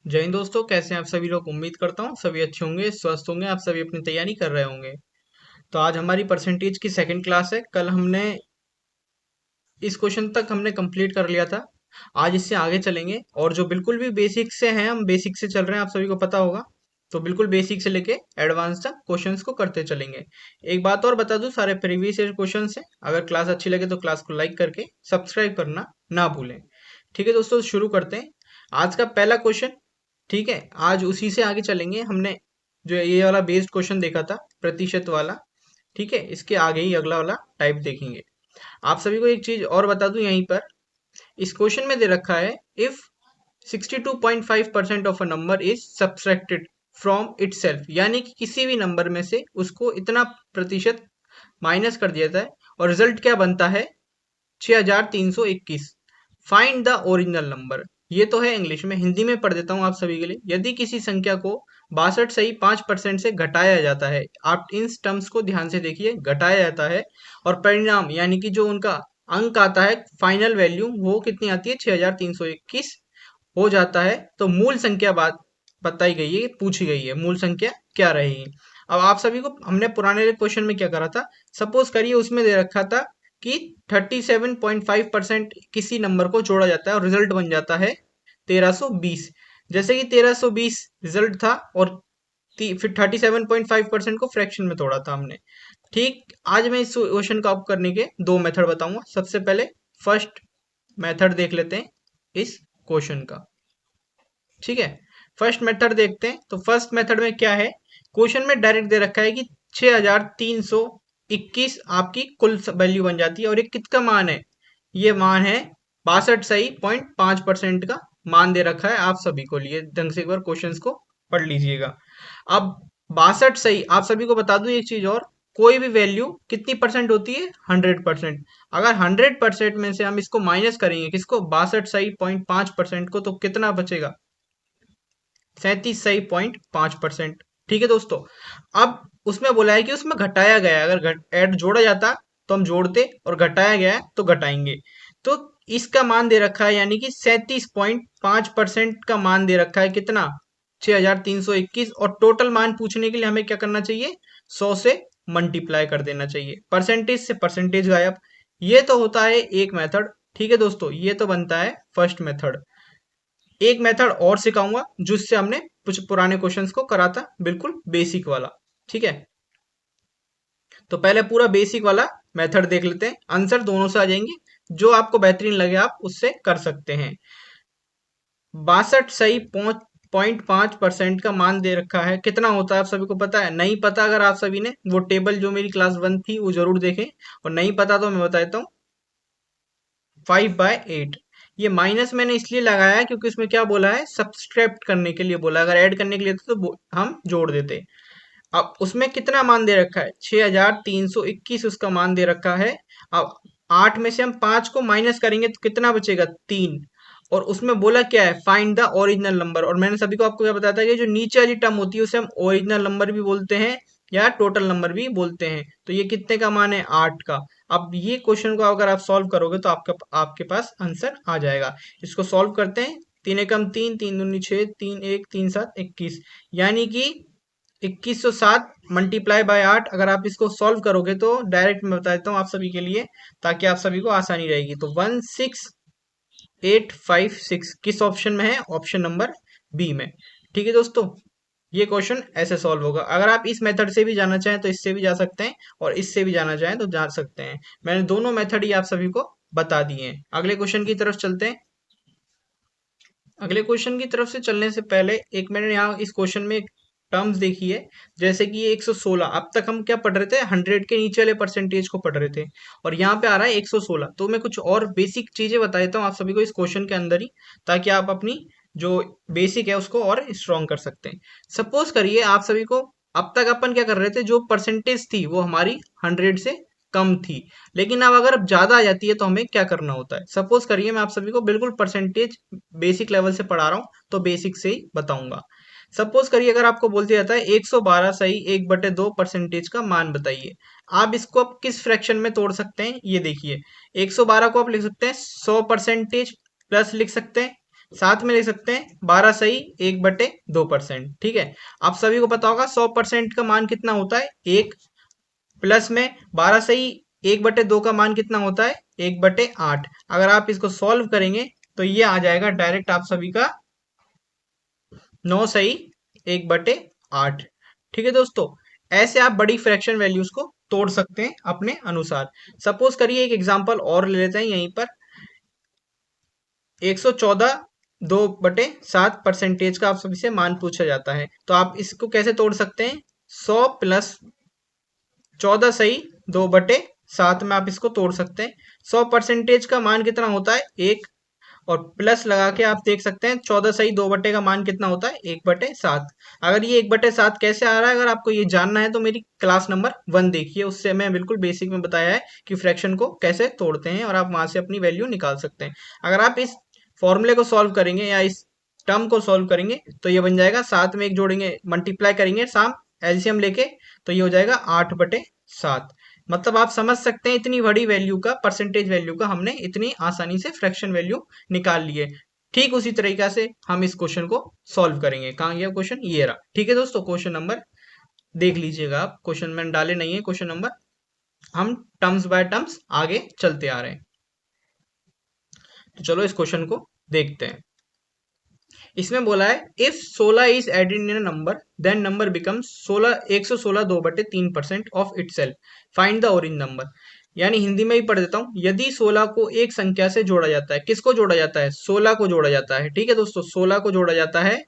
जय हिंद दोस्तों, कैसे हैं आप सभी लोग। उम्मीद करता हूँ सभी अच्छे होंगे, स्वस्थ होंगे, आप सभी अपनी तैयारी कर रहे होंगे। तो आज हमारी परसेंटेज की सेकंड क्लास है। कल हमने इस क्वेश्चन तक हमने कंप्लीट कर लिया था। आज इससे आगे चलेंगे और जो बिल्कुल भी बेसिक से हैं, हम बेसिक से चल रहे हैं, आप सभी को पता होगा। तो बिल्कुल बेसिक से लेके एडवांस तक क्वेश्चंस को करते चलेंगे। एक बात और बता दूं, सारे प्रीवियस ईयर क्वेश्चंस हैं। अगर क्लास अच्छी लगे तो क्लास को लाइक करके सब्सक्राइब करना ना भूलें। ठीक है दोस्तों, शुरू करते हैं आज का पहला क्वेश्चन। ठीक है, आज उसी से आगे चलेंगे। हमने जो ये वाला बेस्ड क्वेश्चन देखा था, प्रतिशत वाला। ठीक है, इसके आगे ही अगला वाला टाइप देखेंगे। आप सभी को एक चीज और बता दूं यहीं पर, इस क्वेश्चन में दे रखा है, if 62.5% of a number is subtracted from itself, यानी कि किसी भी नंबर में से उसको इतना प्रतिशत माइनस कर दिया जाता है और रिजल्ट क्या बनता है, 6321। Find the original number. ये तो है इंग्लिश में, हिंदी में पढ़ देता हूँ आप सभी के लिए। यदि किसी संख्या को 62.5% से घटाया जाता है, आप इन टर्म्स को ध्यान से देखिए, घटाया जाता है और परिणाम यानी कि जो उनका अंक आता है, फाइनल वैल्यू, वो कितनी आती है, 6321 हो जाता है, तो मूल संख्या बात बताई गई है, पूछी गई है, मूल संख्या क्या रहेगी। अब आप सभी को हमने पुराने क्वेश्चन में क्या करा था, सपोज करिए उसमें दे रखा था कि 37.5% किसी नंबर को जोड़ा जाता है और रिजल्ट बन जाता है 1320। जैसे कि 1320 रिजल्ट था और फिर 37.5% को फ्रैक्शन में तोड़ा था हमने। ठीक, आज मैं इस क्वेश्चन का करने के दो मेथड बताऊंगा। सबसे पहले फर्स्ट मेथड देख लेते हैं इस क्वेश्चन का। ठीक है, फर्स्ट मेथड देखते हैं। तो फर्स्ट मेथड में क्या है, क्वेश्चन में डायरेक्ट दे रखा है कि 6321 आपकी कुल वैल्यू बन जाती है और ये कितना मान है, ये मान है 62.5% का मान दे रखा है। आप सभी को लिए ढंग से एक बार क्वेश्चंस को पढ़ लीजिएगा। अब 62 सही, आप सभी को बता दूं एक चीज और, कोई भी वैल्यू कितनी परसेंट होती है, 100%। अगर 100% में से हम इसको माइनस करेंगे, किसको, 62.5% को, तो कितना बचेगा, 37.5%। ठीक है दोस्तों, अब उसमें बोला है कि उसमें घटाया गया है। अगर ऐड जोड़ा जाता तो हम जोड़ते और घटाया गया है तो घटाएंगे। तो इसका मान दे रखा है, यानी कि 37.5% का मान दे रखा है, कितना, 6321। और टोटल मान पूछने के लिए हमें क्या करना चाहिए, 100 से मल्टीप्लाई कर देना चाहिए। परसेंटेज से परसेंटेज गायब। ये तो होता है एक मेथड। ठीक है दोस्तों, ये तो बनता है फर्स्ट मेथड। एक मेथड और सिखाऊंगा जिससे हमने कुछ पुराने क्वेश्चंस को करा था, बिल्कुल बेसिक वाला। ठीक है, तो पहले पूरा बेसिक वाला मेथड देख लेते हैं, आंसर दोनों से आ जाएंगे। जो आपको बेहतरीन लगे आप उससे कर सकते हैं। 62 सही 0.5% का मान दे रखा है, कितना होता है आप सभी को पता है, नहीं पता अगर आप सभी ने वो टेबल जो मेरी क्लास 1 थी वो जरूर देखें, और नहीं पता तो मैं बता देता हूँ, 5/8। ये माइनस मैंने इसलिए लगाया है क्योंकि उसमें क्या बोला है, सब्सट्रैक्ट करने के लिए बोला है। अगर ऐड करने के लिए तो हम जोड़ देते। अब उसमें कितना मान दे रखा है, 6321 उसका मान दे रखा है। अब 8 में से हम 5 को माइनस करेंगे तो कितना बचेगा, 3। और उसमें बोला क्या है, फाइंड द ओरिजिनल नंबर। और मैंने सभी को आपको क्या बताया था कि जो नीचे वाली टर्म होती है उसे हम ओरिजिनल नंबर भी बोलते हैं या टोटल नंबर भी बोलते हैं। तो ये कितने का मान है, 8 का। अब ये क्वेश्चन को अगर आप सॉल्व करोगे तो आपका आपके पास आंसर आ जाएगा। इसको सॉल्व करते हैं। 3 एकम 3, 3 दूनी 6, 3 1 3 7 21, यानी कि 2107 मल्टीप्लाई बाय 8। अगर आप इसको सॉल्व करोगे तो डायरेक्ट मैं बता देता हूँ आप सभी के लिए, ताकि आप सभी को आसानी रहेगी। तो 16856 किस ऑप्शन में है, ऑप्शन नंबर बी में। ठीक है दोस्तों, ये क्वेश्चन ऐसे सॉल्व होगा। अगर आप इस मेथड से भी जाना चाहें तो इससे भी जा सकते हैं, और इससे भी जाना चाहें तो जा सकते हैं। मैंने दोनों मेथड ही आप सभी को बता दिए हैं। अगले क्वेश्चन की तरफ चलते हैं। अगले क्वेश्चन की तरफ से चलने से पहले एक मैंने यहाँ इस क्वेश्चन में एक टर्म्स देखी है, जैसे कि ये 116। अब तक हम क्या पढ़ रहे थे, 100 के नीचे वाले परसेंटेज को पढ़ रहे थे, और यहाँ पे आ रहा है 116। तो मैं कुछ और बेसिक चीजें बता देता हूँ आप सभी को इस क्वेश्चन के अंदर ही, ताकि आप अपनी जो बेसिक है उसको और स्ट्रॉन्ग कर सकते हैं। सपोज करिए आप सभी को, अब तक अपन क्या कर रहे थे, जो परसेंटेज थी वो हमारी 100 से कम थी, लेकिन अब अगर ज्यादा आ जाती है तो हमें क्या करना होता है। सपोज करिए मैं आप सभी को बिल्कुल परसेंटेज बेसिक लेवल से पढ़ा रहा हूँ, तो बेसिक से ही बताऊंगा। सपोज करिए अगर आपको बोल दिया जाता है 112 सही 1/2 परसेंटेज का मान बताइए, आप इसको अब किस फ्रैक्शन में तोड़ सकते हैं, ये देखिए। 112 को आप लिख सकते हैं 100% प्लस लिख सकते हैं, साथ में लिख सकते हैं 12 सही 1/2%। ठीक है, आप सभी को पता होगा 100% का मान कितना होता है 1, प्लस में 12 सही 1/2 का मान कितना होता है 1/8। अगर आप इसको सॉल्व करेंगे तो ये आ जाएगा डायरेक्ट आप सभी का 9 सही 1/8। ठीक है दोस्तों, ऐसे आप बड़ी फ्रैक्शन वैल्यूज को तोड़ सकते हैं अपने अनुसार। सपोज करिए एक एग्जांपल और ले लेते हैं यहीं पर। 114 2/7 परसेंटेज का आप सभी से मान पूछा जाता है, तो आप इसको कैसे तोड़ सकते हैं 100 प्लस 14 सही 2/7 में आप इसको तोड़ सकते हैं। 100% का मान कितना होता है 1, और प्लस लगा के आप देख सकते हैं 14 सही 2 का मान कितना होता है 1/7। अगर ये 1/7 कैसे आ रहा है, अगर आपको ये जानना है तो मेरी क्लास नंबर 1 देखिए, उससे मैं बिल्कुल बेसिक में बताया है कि फ्रैक्शन को कैसे तोड़ते हैं और आप वहां से अपनी वैल्यू निकाल सकते हैं। अगर आप इस फॉर्मूले को सॉल्व करेंगे या इस टर्म को सॉल्व करेंगे तो ये बन जाएगा, साथ में एक जोड़ेंगे मल्टीप्लाई करेंगे साम एलसीएम लेके, तो ये हो जाएगा 8/7। मतलब आप समझ सकते हैं इतनी बड़ी वैल्यू का, परसेंटेज वैल्यू का हमने इतनी आसानी से फ्रैक्शन वैल्यू निकाल ली है। ठीक उसी तरीका से हम इस क्वेश्चन को सॉल्व करेंगे। कहाँ गया क्वेश्चन, ये रहा। ठीक है दोस्तों, क्वेश्चन नंबर देख लीजिएगा आप, क्वेश्चन मैंने डाले नहीं है क्वेश्चन नंबर, हम टर्म्स बाय टर्म्स आगे चलते आ रहे हैं। तो चलो इस क्वेश्चन को देखते हैं। इसमें बोला है if 16 is added in number then number becomes 116 2/3% of itself, find the origin number. यानी हिंदी में ही पढ़ देता हूं, यदि 16 को एक संख्या से जोड़ा जाता है, किसको जोड़ा जाता है 16 को जोड़ा जाता है। ठीक है दोस्तों, 16 को जोड़ा जाता है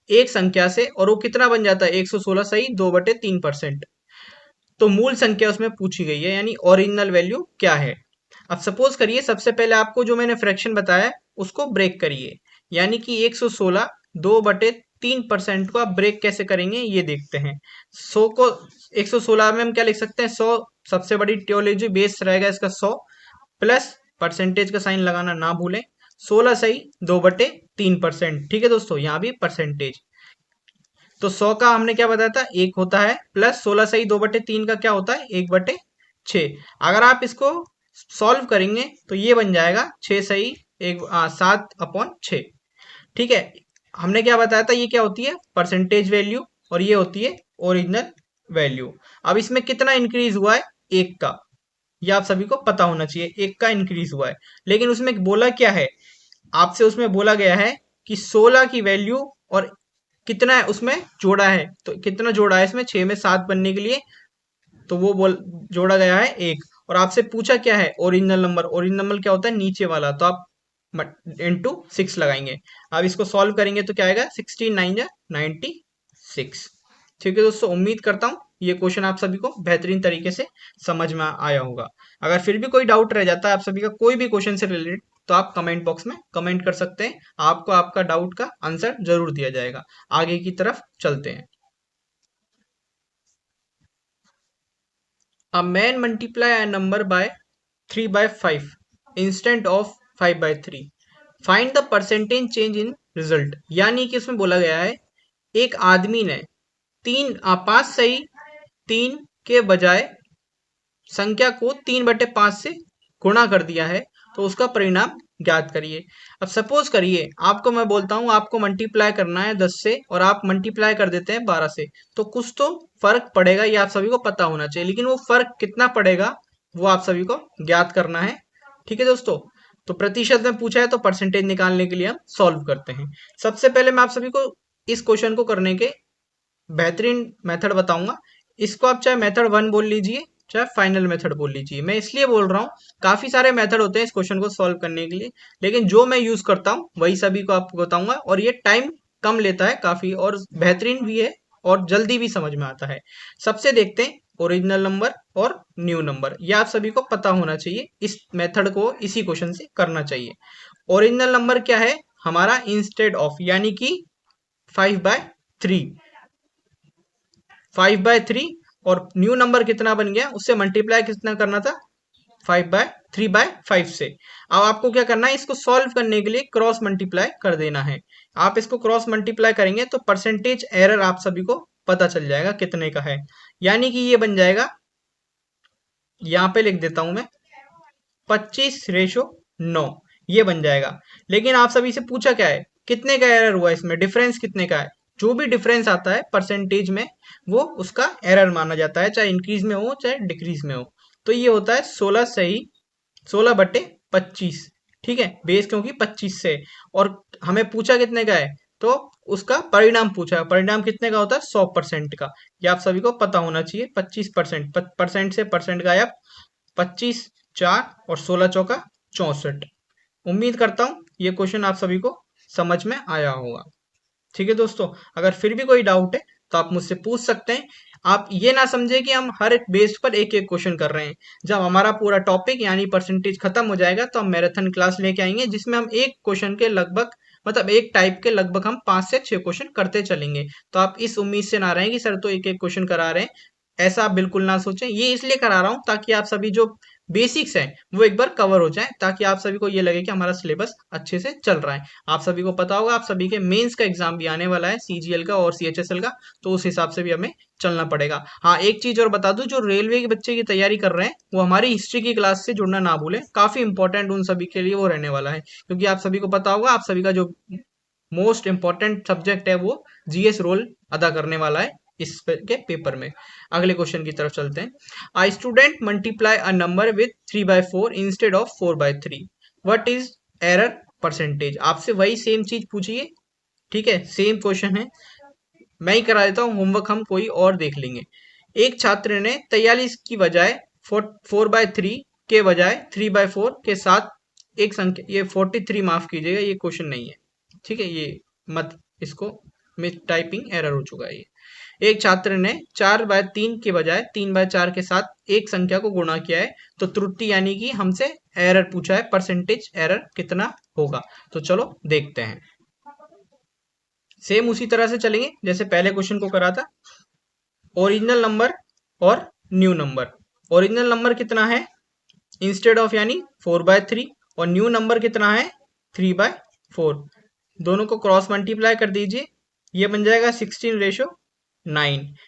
एक संख्या से और वो कितना बन जाता है 116 सही 2/3%, तो मूल संख्या उसमें पूछी गई है, यानी ओरिजिनल वैल्यू क्या है। अब सपोज करिए सबसे पहले आपको जो मैंने फ्रैक्शन बताया उसको ब्रेक करिए, यानी कि 116 2/3% को आप ब्रेक कैसे करेंगे ये देखते हैं। 100 को 116 में हम क्या लिख सकते हैं 100 सबसे बड़ी टियोलॉजी बेस रहेगा इसका 100, प्लस परसेंटेज का साइन लगाना ना भूलें, 16 सही 2/3%। ठीक है दोस्तों, यहाँ भी परसेंटेज, तो 100 का हमने क्या बताया था 1 होता है, प्लस 16 सही 2/3 का क्या होता है 1/6। अगर आप इसको सॉल्व करेंगे तो ये बन जाएगा 6 सही 7/6। ठीक है, हमने क्या बताया था ये क्या होती है परसेंटेज वैल्यू और ये होती है ओरिजिनल वैल्यू। अब इसमें कितना इंक्रीज हुआ है 1 का, ये आप सभी को पता होना चाहिए, 1 का इंक्रीज हुआ है। लेकिन उसमें बोला क्या है आपसे, उसमें बोला गया है कि 16 की वैल्यू और कितना है उसमें जोड़ा है, तो कितना जोड़ा है इसमें 6 में 7 बनने के लिए, तो वो बोल जोड़ा गया है 1। और आपसे पूछा क्या है ओरिजिनल नंबर, ओरिजिनल नंबर क्या होता है नीचे वाला, तो आप इंटू 6 लगाएंगे। अब इसको सॉल्व करेंगे तो क्या आएगा 16 9 जा 96। ठीक है दोस्तों, उम्मीद करता हूँ ये क्वेश्चन आप सभी को बेहतरीन तरीके से समझ में आया होगा। अगर फिर भी कोई डाउट रह जाता है आप सभी का कोई भी क्वेश्चन से रिलेटेड, तो आप कमेंट बॉक्स में कमेंट कर सकते हैं, आपको आपका डाउट का आंसर जरूर दिया जाएगा। आगे की तरफ चलते हैं। A man multiply a number by 3/5 instead of 5/3, find the percentage change in result. यानी कि इसमें बोला गया है एक आदमी ने 5 सही 3 के बजाय संख्या को 3/5 से गुणा कर दिया है, तो उसका परिणाम ज्ञात करिए। अब सपोज करिए आपको मैं बोलता हूं आपको मल्टीप्लाई करना है 10 से और आप मल्टीप्लाई कर देते हैं 12 से, तो कुछ तो फर्क पड़ेगा, ये आप सभी को पता होना चाहिए, लेकिन वो फर्क कितना पड़ेगा वो आप सभी को ज्ञात करना है। ठीक है दोस्तों, तो प्रतिशत में पूछा है तो परसेंटेज निकालने के लिए हम सॉल्व करते हैं। सबसे पहले मैं आप सभी को इस क्वेश्चन को करने के बेहतरीन मेथड बताऊंगा। इसको आप चाहे मेथड 1 बोल लीजिए चाहे फाइनल मेथड बोल लीजिए, मैं इसलिए बोल रहा हूँ काफी सारे मेथड होते हैं इस क्वेश्चन को सॉल्व करने के लिए, लेकिन जो मैं यूज करता हूँ वही सभी को आपको बताऊंगा, और ये टाइम कम लेता है काफी और बेहतरीन भी है और जल्दी भी समझ में आता है। सबसे देखते हैं ओरिजिनल नंबर और न्यू नंबर, ये आप सभी को पता होना चाहिए, इस मेथड को इसी क्वेश्चन से करना चाहिए। ओरिजिनल नंबर क्या है हमारा इंस्टेड ऑफ, यानी कि 5/3, 5/3, और न्यू नंबर कितना बन गया उससे मल्टीप्लाई कितना करना था 3/5 से। अब आपको क्या करना है इसको सॉल्व करने के लिए क्रॉस मल्टीप्लाई कर देना है। आप इसको क्रॉस मल्टीप्लाई करेंगे तो परसेंटेज एरर आप सभी को पता चल जाएगा कितने का है, यानी कि ये बन जाएगा, यहां पे लिख देता हूं मैं 25/9, ये बन जाएगा। लेकिन आप सभी से पूछा क्या है, कितने का एरर हुआ इसमें, डिफरेंस कितने का है। जो भी डिफरेंस आता है परसेंटेज में, वो उसका एरर माना जाता है, चाहे इंक्रीज में हो चाहे डिक्रीज में हो। तो ये होता है 16 सही, 16/25। ठीक है, बेस क्योंकि 25 से, और हमें पूछा कितने का है, तो उसका परिणाम पूछा है। परिणाम कितने का होता है, 100% का। ये आप सभी को पता होना चाहिए। 25%, परसेंट से परसेंट गायब, 25, 4 और 16 चौका 64। उम्मीद करता हूं ये क्वेश्चन आप सभी को समझ में आया होगा। ठीक है दोस्तों, अगर फिर भी कोई डाउट है तो आप मुझसे पूछ सकते हैं। आप ये ना समझे कि हम हर एक बेस पर एक एक क्वेश्चन कर रहे हैं। जब हमारा पूरा टॉपिक यानी परसेंटेज खत्म हो जाएगा तो हम मैराथन क्लास लेके आएंगे, जिसमें हम एक क्वेश्चन के लगभग, मतलब एक टाइप के लगभग हम 5 से 6 क्वेश्चन करते चलेंगे। तो आप इस उम्मीद से ना रहें कि सर तो एक एक क्वेश्चन करा रहे हैं, ऐसा आप बिल्कुल ना सोचें। ये इसलिए करा रहा हूँ ताकि आप सभी जो बेसिक्स हैं वो एक बार कवर हो जाए, ताकि आप सभी को ये लगे कि हमारा सिलेबस अच्छे से चल रहा है। आप सभी को पता होगा, आप सभी के मेंस का एग्जाम भी आने वाला है, सीजीएल का और सीएचएसएल का, तो उस हिसाब से भी हमें चलना पड़ेगा। हाँ, एक चीज और बता दूं, जो रेलवे के बच्चे की तैयारी कर रहे हैं वो हमारी हिस्ट्री की क्लास से जुड़ना ना भूलें। काफी इंपॉर्टेंट उन सभी के लिए वो रहने वाला है, क्योंकि आप सभी को पता होगा आप सभी का जो मोस्ट इंपॉर्टेंट सब्जेक्ट है वो जीएस रोल अदा करने वाला है के पेपर में। अगले क्वेश्चन की तरफ चलते हैं। I student multiply a number with 3/4 instead of 4/3, what is error percentage. आपसे वही सेम चीज पूछी है। ठीक है, सेम क्वेश्चन है, मैं ही करा देता हूँ, होमवर्क हम कोई और देख लेंगे। एक छात्र ने 43 की बजाय 4/3 के बजाय 3/4 के साथ एक संख्या, ये 43 माफ कीजिएगा, ये क्वेश्चन नहीं है। ठीक है, ये मत, इसको मिस टाइपिंग एरर हो चुका है ये। एक छात्र ने 4/3 के बजाय 3/4 के साथ एक संख्या को गुणा किया है, तो त्रुटि यानी कि हमसे एरर पूछा है, परसेंटेज एरर कितना होगा। तो चलो देखते हैं। सेम उसी तरह से चलेंगे जैसे पहले क्वेश्चन को करा था। ओरिजिनल नंबर और न्यू नंबर। ओरिजिनल नंबर कितना है, इंस्टेड ऑफ यानी 4/3, और न्यू नंबर कितना है 3/4। दोनों को क्रॉस मल्टीप्लाई कर दीजिए, ये बन जाएगा 16:9।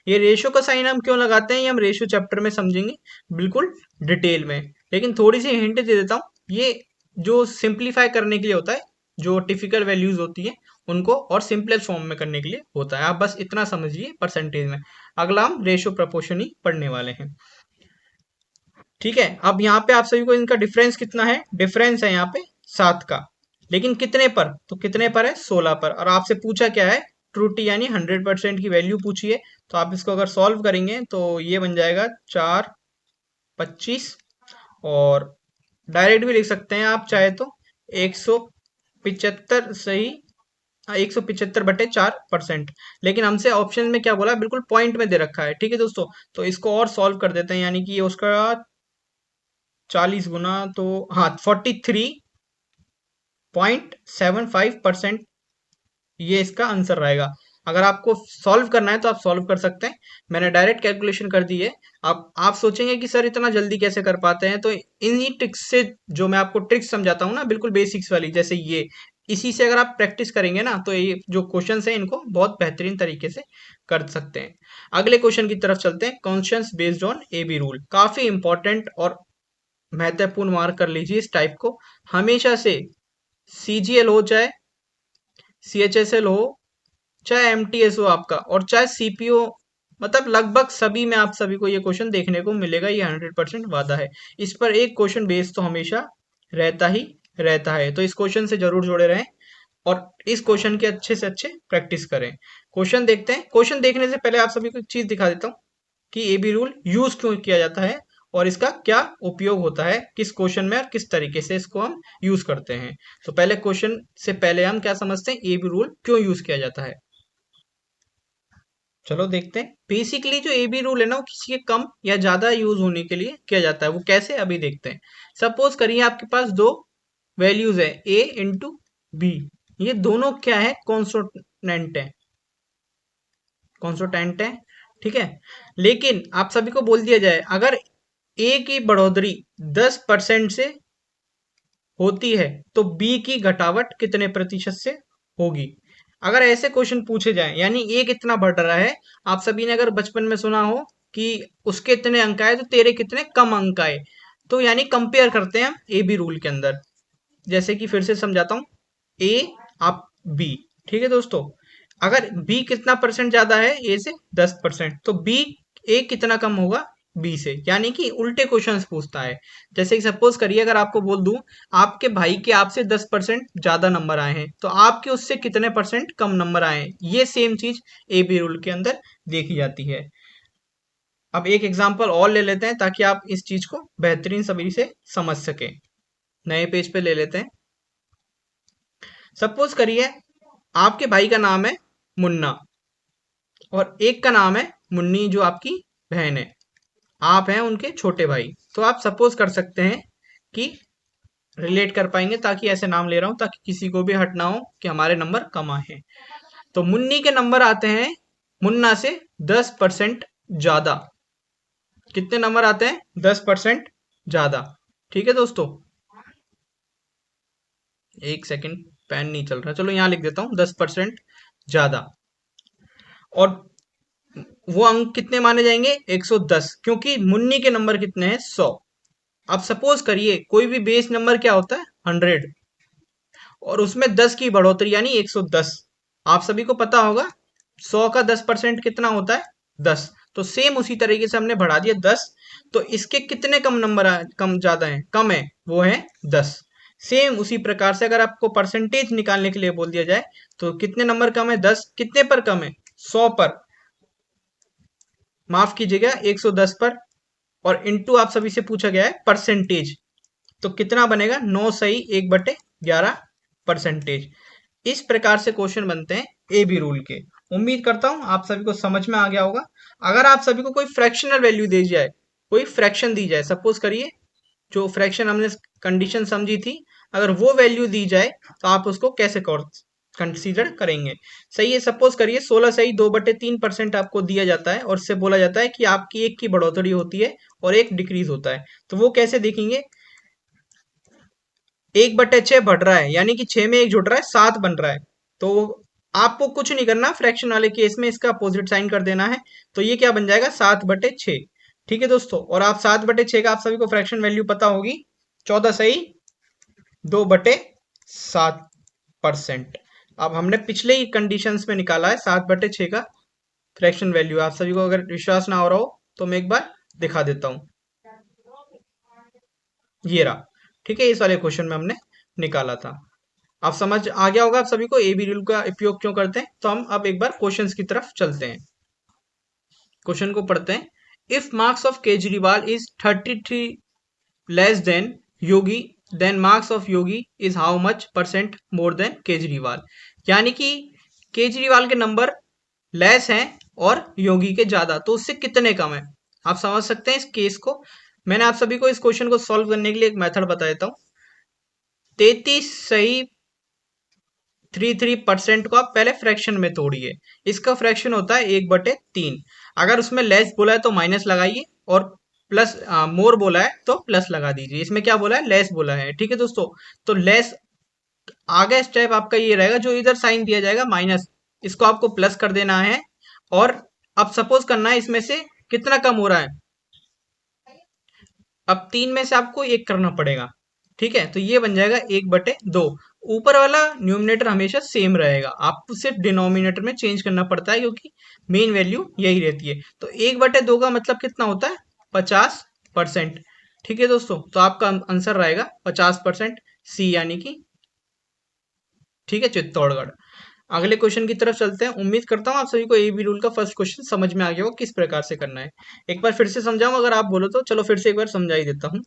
ये रेशो का साइन हम क्यों लगाते हैं, ये हम रेशो चैप्टर में समझेंगे बिल्कुल डिटेल में। लेकिन थोड़ी सी हिंट दे देता हूँ, ये जो सिंप्लीफाई करने के लिए होता है, जो टिपिकल वैल्यूज होती है उनको और सिंपलेस्ट फॉर्म में करने के लिए होता है। आप बस इतना समझिए परसेंटेज में। अगला हम रेशो प्रपोर्शन ही पढ़ने वाले हैं। ठीक है, अब यहाँ पे आप सभी को इनका डिफरेंस कितना है, डिफरेंस है यहाँ पे 7 का। लेकिन कितने पर, तो कितने पर है 16 पर। और आपसे पूछा क्या है, त्रुटि यानी 100% की वैल्यू पूछी है। तो आप इसको अगर सॉल्व करेंगे तो ये बन जाएगा 4/25, और डायरेक्ट भी लिख सकते हैं आप चाहे तो 175 सही, 175/4%। लेकिन हमसे ऑप्शन में क्या बोला, बिल्कुल पॉइंट में दे रखा है। ठीक है दोस्तों, तो इसको और सॉल्व कर देते हैं, यानी कि ये उसका 40 गुना, तो हाँ 43.75% ये इसका आंसर रहेगा। अगर आपको सॉल्व करना है तो आप सॉल्व कर सकते हैं, मैंने डायरेक्ट कैलकुलेशन कर दी है। आप सोचेंगे कि सर इतना जल्दी कैसे कर पाते हैं, तो इन्हीं ट्रिक्स से, जो मैं आपको ट्रिक्स समझाता हूँ ना, बिल्कुल बेसिक्स वाली, जैसे ये, इसी से अगर आप प्रैक्टिस करेंगे ना तो ये जो क्वेश्चंस हैं इनको बहुत बेहतरीन तरीके से कर सकते हैं। अगले क्वेश्चन की तरफ चलते हैं। Questions based on A B rule, काफी इंपॉर्टेंट और महत्वपूर्ण, मार्क कर लीजिए इस टाइप को। हमेशा से सीजीएल हो चाहे सीएचएसएल हो चाहे एमटीएस हो आपका, और चाहे सीपीओ, मतलब लगभग सभी में आप सभी को ये क्वेश्चन देखने को मिलेगा, ये 100% वादा है। इस पर एक क्वेश्चन बेस तो हमेशा रहता ही रहता है। तो इस क्वेश्चन से जरूर जुड़े रहें और इस क्वेश्चन के अच्छे से अच्छे प्रैक्टिस करें। क्वेश्चन देखते हैं। क्वेश्चन देखने से पहले आप सभी को एक चीज दिखा देता हूँ कि एबी रूल यूज क्यों किया जाता है और इसका क्या उपयोग होता है, किस क्वेश्चन में और किस तरीके से इसको हम यूज करते हैं। तो पहले क्वेश्चन से पहले हम क्या समझते हैं, एबी रूल क्यों यूज किया जाता है। चलो देखते हैं। बेसिकली जो ए बी रूल है ना, वो किसी के कम या ज्यादा यूज होने के लिए किया जाता है। वो कैसे, अभी देखते हैं। सपोज करिए आपके पास दो वैल्यूज है, ए इंटू बी। ये दोनों क्या है, कॉन्सोनेंट है, कॉन्सोटेंट है। ठीक है, लेकिन आप सभी को बोल दिया जाए अगर ए की बढ़ोतरी 10% से होती है तो बी की घटावट कितने प्रतिशत से होगी। अगर ऐसे क्वेश्चन पूछे जाएं, यानी ए कितना बढ़ रहा है, आप सभी ने अगर बचपन में सुना हो कि उसके इतने अंक आए तो तेरे कितने कम अंक आए, तो यानी कंपेयर करते हैं हम ए बी रूल के अंदर। जैसे कि फिर से समझाता हूँ, ए आप बी, ठीक है दोस्तों। अगर बी कितना परसेंट ज्यादा है ए से, 10%, तो बी ए कितना कम होगा बी से, यानी कि उल्टे क्वेश्चंस पूछता है। जैसे कि सपोज करिए अगर आपको बोल दूं आपके भाई के आपसे 10% ज्यादा नंबर आए हैं, तो आपके उससे कितने परसेंट कम नंबर आए हैं, ये सेम चीज ए बी रूल के अंदर देखी जाती है। अब एक एग्जांपल और ले लेते हैं ताकि आप इस चीज को बेहतरीन सभी से समझ सके। नए पेज पे ले लेते हैं। सपोज करिए आपके भाई का नाम है मुन्ना और एक का नाम है मुन्नी, जो आपकी बहन है। आप हैं उनके छोटे भाई। तो आप सपोज कर सकते हैं कि रिलेट कर पाएंगे, ताकि ऐसे नाम ले रहा हूं ताकि किसी को भी हट ना हो कि हमारे नंबर कम आए हैं। तो मुन्नी के नंबर आते हैं मुन्ना से 10% ज्यादा। कितने नंबर आते हैं? 10% ज्यादा। ठीक है दोस्तों, एक सेकंड, पेन नहीं चल रहा, चलो यहां लिख देता हूं 10% ज्यादा। और वो अंक कितने माने जाएंगे? 110, क्योंकि मुन्नी के नंबर कितने हैं? 100। अब सपोज करिए कोई भी बेस नंबर क्या होता है? 100, और उसमें 10 की बढ़ोतरी यानी 110। आप सभी को पता होगा 100 का 10% कितना होता है? 10। तो सेम उसी तरीके से हमने बढ़ा दिया 10। तो इसके कितने कम नंबर कम ज्यादा है? कम है, वो है 10। सेम उसी प्रकार से अगर आपको परसेंटेज निकालने के लिए बोल दिया जाए तो कितने नंबर कम है? 10 कितने पर कम है? 100 पर, माफ कीजिएगा 110 पर। और इनटू आप सभी से पूछा गया है परसेंटेज, तो कितना बनेगा? 9 सही 1/11%। इस प्रकार से क्वेश्चन बनते हैं ए बी रूल के। उम्मीद करता हूं आप सभी को समझ में आ गया होगा। अगर आप सभी को कोई फ्रैक्शनल वैल्यू दी जाए, कोई फ्रैक्शन दी जाए, सपोज करिए जो फ्रैक्शन हमने कंडीशन समझी थी, अगर वो वैल्यू दी जाए तो आप उसको कैसे कंसीडर करेंगे? सही है, सपोज करिए 16 सही 2/3% आपको दिया जाता है और इससे बोला जाता है कि आपकी एक की बढ़ोतरी होती है और एक डिक्रीज होता है। तो वो कैसे देखेंगे? 1/6 बढ़ रहा है, यानी कि 6 में एक जुड़ रहा है, 7 बन रहा है। तो आपको कुछ नहीं करना, फ्रैक्शन वाले केस में इसका अपोजिट साइन कर देना है। तो ये क्या बन जाएगा? 7/6। ठीक है दोस्तों, और आप 7/6 का आप सभी को फ्रैक्शन वैल्यू पता होगी, 14 सही 2/7%। अब हमने पिछले ही कंडीशंस में निकाला है 7/6 का फ्रैक्शन वैल्यू। आप सभी को अगर विश्वास ना हो रहा हो तो मैं एक बार दिखा देता हूं, ये रहा। ठीक है, इस वाले क्वेश्चन में हमने निकाला था। आप समझ आ गया होगा आप सभी को ए बी रूल का उपयोग क्यों करते हैं। तो हम अब एक बार क्वेश्चंस की तरफ चलते हैं, क्वेश्चन को पढ़ते हैं। If marks of Kejriwal is 33 less than Yogi, then marks of Yogi is how much percent more than Kejriwal. यानी कि केजरीवाल के नंबर लेस हैं और योगी के ज्यादा, तो उससे कितने कम है? आप समझ सकते हैं इस केस को। मैंने आप सभी को इस क्वेश्चन को सॉल्व करने के लिए एक मेथड बता देता हूं। 33 सही 33% को आप पहले फ्रैक्शन में तोड़िए। इसका फ्रैक्शन होता है 1/3। अगर उसमें लेस बोला है तो माइनस लगाइए, और प्लस मोर बोला है तो प्लस लगा दीजिए। इसमें क्या बोला है? लेस बोला है। ठीक है दोस्तों, तो लेस आगे स्टेप आपका ये रहेगा, जो इधर साइन दिया जाएगा माइनस, इसको आपको प्लस कर देना है। और अब सपोज करना है इसमें से कितना कम हो रहा है। अब 3 में से आपको एक करना पड़ेगा। ठीक है, तो ये बन जाएगा 1/2। ऊपर वाला न्यूमिनेटर हमेशा सेम रहेगा, आपको सिर्फ डिनोमिनेटर में चेंज करना पड़ता है, क्योंकि मेन वैल्यू यही रहती है। तो 1/2 का मतलब कितना होता है? 50%। ठीक है दोस्तों, तो आपका आंसर रहेगा 50%, सी, यानी कि ठीक है, चित्तौड़गढ़। अगले क्वेश्चन की तरफ चलते हैं। उम्मीद करता हूँ आप सभी को ए बी रूल का फर्स्ट क्वेश्चन समझ में आ गया होगा किस प्रकार से करना है। एक बार फिर से समझाऊं? अगर आप बोलो तो चलो फिर से एक बार समझा ही देता हूँ।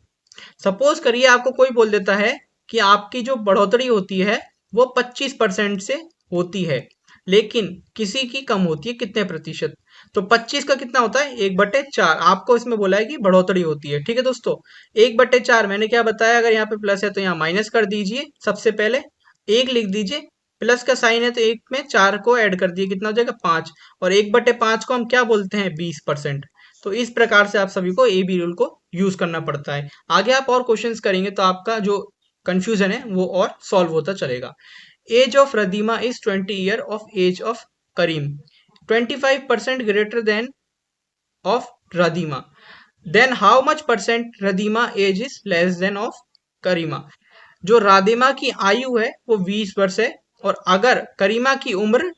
सपोज करिए आपको कोई बोल देता है कि आपकी जो बढ़ोतरी होती है वो 25% से होती है, लेकिन किसी की कम होती है कितने प्रतिशत? तो 25 का कितना होता है? 1/4। आपको इसमें बोला है कि बढ़ोतरी होती है। ठीक है दोस्तों, 1/4 मैंने क्या बताया? अगर यहाँ पे प्लस है तो यहाँ माइनस कर दीजिए, सबसे पहले एक लिख दीजिए। प्लस का साइन है तो एक में 4 को ऐड कर दिए, कितना हो जाएगा? 5। और 1/5 को हम क्या बोलते हैं? 20%। तो इस प्रकार से आप सभी को ए बी रूल को यूज करना पड़ता है। आगे आप और क्वेश्चंस करेंगे तो आपका जो कंफ्यूजन है वो और सॉल्व होता चलेगा। Age of Radima is 20 year of age of Karim, 25% greater than of Radima, then how much percent Radima age is less than of Karima. जो राधिमा की आयु है वो 20 वर्ष है, और अगर करीमा की उम्र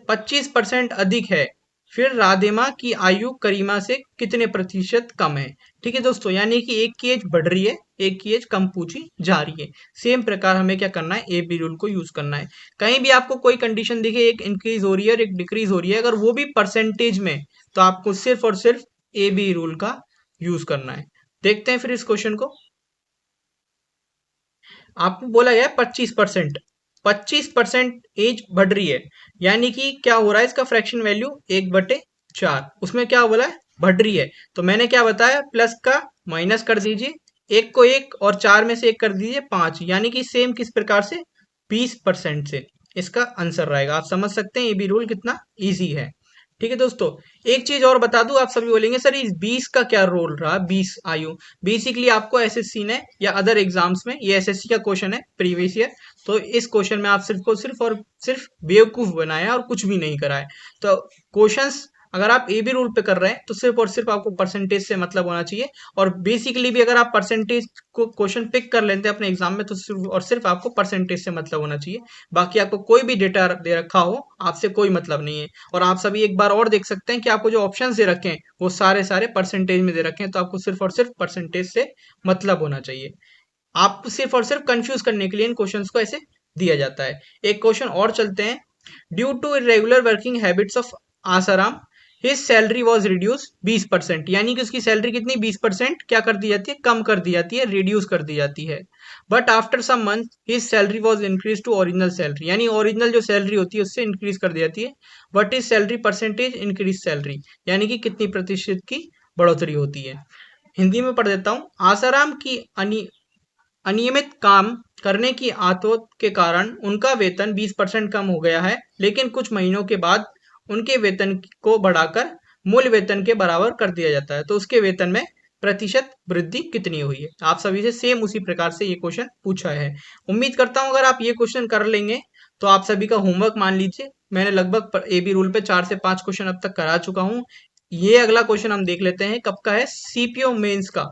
25% अधिक है, फिर राधिमा की आयु करीमा से कितने प्रतिशत कम है। ठीक है दोस्तों, यानी कि एक की एज बढ़ रही है, एक की एज कम पूछी जा रही है। सेम प्रकार हमें क्या करना है, ए बी रूल को यूज करना है। कहीं भी आपको कोई कंडीशन दिखे, एक इंक्रीज हो रही है और एक डिक्रीज हो रही है, अगर वो भी परसेंटेज में, तो आपको सिर्फ और सिर्फ ए बी रूल का यूज करना है। देखते हैं फिर इस क्वेश्चन को। आपको बोला गया 25%, 25% एज बढ़ रही है, यानी कि क्या हो रहा है, इसका फ्रैक्शन वैल्यू 1/4, उसमें क्या बोला है, बढ़ रही है। तो मैंने क्या बताया, प्लस का माइनस कर दीजिए, एक को एक और चार में से एक कर दीजिए 5, यानी कि सेम किस प्रकार से, 20% से इसका आंसर रहेगा। आप समझ सकते हैं ये भी रूल कितना इजी है। ठीक है दोस्तों, एक चीज और बता दूं, आप सभी बोलेंगे सर इस 20 का क्या रोल रहा, 20 आयु। बेसिकली आपको एसएससी ने या अदर एग्जाम्स में, ये एसएससी का क्वेश्चन है प्रीवियस ईयर, तो इस क्वेश्चन में आप सिर्फ को सिर्फ और सिर्फ बेवकूफ बनाया और कुछ भी नहीं कराए। तो क्वेश्चंस अगर आप ए बी रूल पे कर रहे हैं तो सिर्फ और सिर्फ आपको परसेंटेज से मतलब होना चाहिए, और बेसिकली भी अगर आप परसेंटेज को क्वेश्चन पिक कर लेते हैं अपने एग्जाम में, तो सिर्फ और सिर्फ आपको परसेंटेज से मतलब होना चाहिए। बाकी आपको कोई भी डेटा दे रखा हो, आपसे कोई मतलब नहीं है। और आप सभी एक बार और देख सकते हैं कि आपको जो ऑप्शंस दे रखे हैं वो सारे सारे परसेंटेज में दे रखे हैं, तो आपको सिर्फ और सिर्फ परसेंटेज से मतलब होना चाहिए। आप सिर्फ और सिर्फ कंफ्यूज करने के लिए इन क्वेश्चंस को ऐसे दिया जाता है। एक क्वेश्चन और चलते हैं। Due to irregular working habits of Asaram, his salary was reduce 20%, यानी कि उसकी सैलरी कितनी, 20% क्या कर दी जाती है, कम कर दी जाती है, रिड्यूस कर दी जाती है। But after some month his salary was increase to original salary, यानी ओरिजिनल जो सैलरी होती है उससे इंक्रीज कर दी जाती है। What is salary percentage increase salary, यानी कि कितनी प्रतिशत की बढ़ोतरी होती है। हिंदी में पढ़ देता हूँ। आसाराम की अनियमित काम करने की आदत के कारण उनका वेतन 20% कम हो गया है, लेकिन कुछ महीनों के बाद उनके वेतन को बढ़ाकर मूल वेतन के बराबर कर दिया जाता है, तो उसके वेतन में प्रतिशत वृद्धि कितनी हुई है। आप सभी से सेम उसी प्रकार से ये क्वेश्चन पूछा है। उम्मीद करता हूं अगर आप ये क्वेश्चन कर लेंगे तो आप सभी का होमवर्क मान लीजिए, मैंने लगभग ए बी रूल पे 4 से 5 क्वेश्चन अब तक करा चुका हूं। ये अगला क्वेश्चन हम देख लेते हैं कब का है, सीपीओ मेंस का।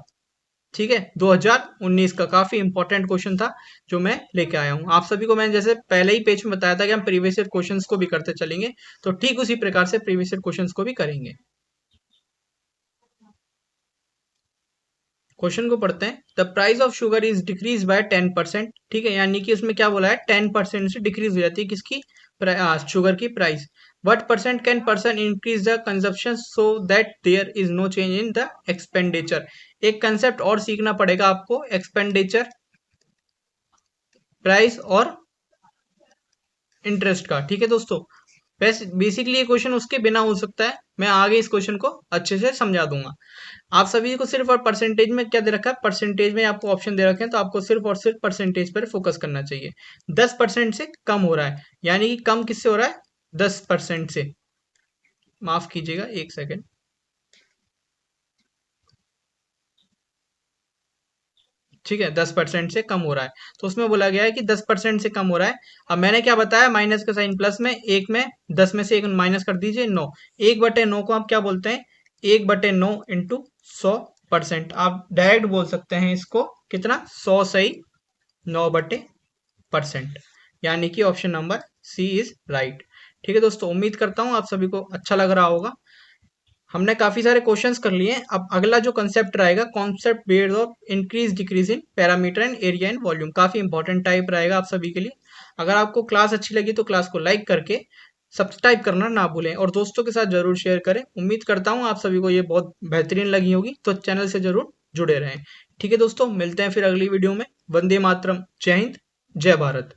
ठीक है, 2019 का काफी इंपॉर्टेंट क्वेश्चन था जो मैं लेके आया हूँ। आप सभी को मैंने जैसे पहले ही पेज में बताया था कि हम प्रीवियस ईयर क्वेश्चंस को भी करते चलेंगे, तो ठीक उसी प्रकार से प्रीवियस ईयर क्वेश्चंस को भी करेंगे। क्वेश्चन को पढ़ते हैं। The price of sugar is decrease by 10%। ठीक है, यानी कि उसमें क्या बोला है, 10% से डिक्रीज हो जाती है किसकी, शुगर की price. What percent can person increase the consumption so that there is no change in the expenditure. एक कंसेप्ट और सीखना पड़ेगा आपको, एक्सपेंडिचर, प्राइस और इंटरेस्ट का। ठीक है दोस्तों, बेसिकली ये क्वेश्चन उसके बिना हो सकता है, मैं आगे इस क्वेश्चन को अच्छे से समझा दूंगा। आप सभी को सिर्फ और परसेंटेज में क्या दे रखा है, परसेंटेज में आपको ऑप्शन दे रखे हैं, तो आपको सिर्फ और सिर्फ परसेंटेज पर फोकस करना चाहिए। 10% से कम हो रहा है, यानी कि कम किससे हो रहा है, 10% से। माफ कीजिएगा, एक सेकेंड। ठीक है, 10% से कम हो रहा है, तो उसमें बोला गया है कि 10% से कम हो रहा है। अब मैंने क्या बताया, माइनस का साइन प्लस में, एक में 10 में से एक माइनस कर दीजिए, 9। 1/9 को आप क्या बोलते हैं, 1/9 इंटू 100%। आप डायरेक्ट बोल सकते हैं इसको, कितना, 100 सही, 9/%, यानी कि option number C is right. ठीक है दोस्तों, उम्मीद करता हूँ आप सभी को अच्छा लग रहा होगा। हमने काफी सारे क्वेश्चंस कर लिए हैं। अब अगला जो कंसेप्ट रहेगा, concept based of increase decrease in parameter and area and volume, काफी इंपॉर्टेंट टाइप रहेगा आप सभी के लिए। अगर आपको क्लास अच्छी लगी तो क्लास को लाइक करके सब्सक्राइब करना ना भूलें, और दोस्तों के साथ जरूर शेयर करें। उम्मीद करता हूँ आप सभी को ये बहुत बेहतरीन लगी होगी, तो चैनल से जरूर जुड़े रहें। ठीक है दोस्तों, मिलते हैं फिर अगली वीडियो में। वंदे मातरम, जय हिंद, जय भारत।